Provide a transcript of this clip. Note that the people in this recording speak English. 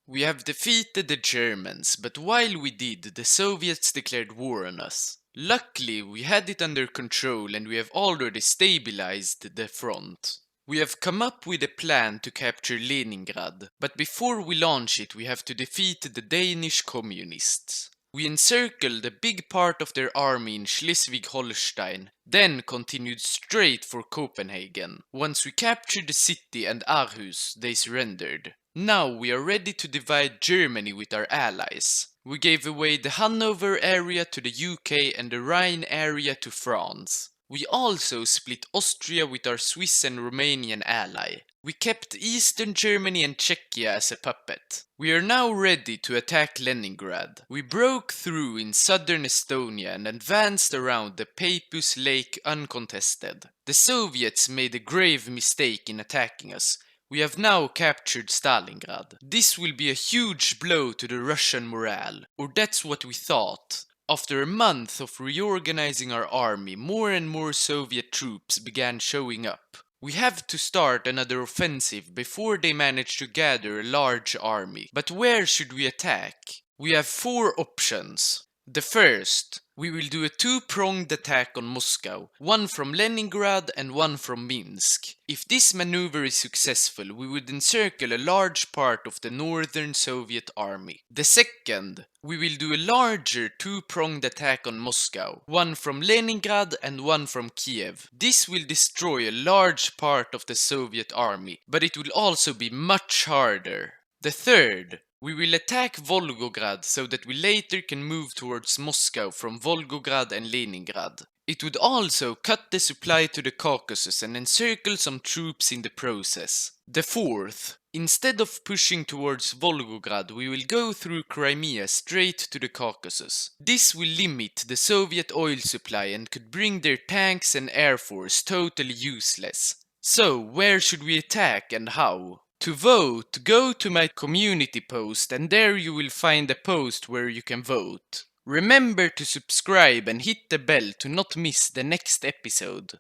We have defeated the Germans, but while we did, the Soviets declared war on us. Luckily, we had it under control and we have already stabilized the front. We have come up with a plan to capture Leningrad, but before we launch it we have to defeat the Danish communists. We encircled a big part of their army in Schleswig-Holstein, then continued straight for Copenhagen. Once we captured the city and Aarhus, they surrendered. Now we are ready to divide Germany with our allies. We gave away the Hanover area to the UK and the Rhine area to France. We also split Austria with our Swiss and Romanian ally. We kept Eastern Germany and Czechia as a puppet. We are now ready to attack Leningrad. We broke through in southern Estonia and advanced around the Peipus Lake uncontested. The Soviets made a grave mistake in attacking us. We have now captured Stalingrad. This will be a huge blow to the Russian morale, or that's what we thought. After a month of reorganizing our army, more and more Soviet troops began showing up. We have to start another offensive before they manage to gather a large army. But where should we attack? We have 4 options. The first, we will do a 2-pronged attack on Moscow, one from Leningrad and one from Minsk. If this maneuver is successful, we would encircle a large part of the northern Soviet army. The second, we will do a larger 2-pronged attack on Moscow, one from Leningrad and one from Kiev. This will destroy a large part of the Soviet army, but it will also be much harder. The third, we will attack Volgograd so that we later can move towards Moscow from Volgograd and Leningrad. It would also cut the supply to the Caucasus and encircle some troops in the process. The fourth, instead of pushing towards Volgograd, we will go through Crimea straight to the Caucasus. This will limit the Soviet oil supply and could bring their tanks and air force totally useless. So, where should we attack and how? To vote, go to my community post and there you will find a post where you can vote. Remember to subscribe and hit the bell to not miss the next episode.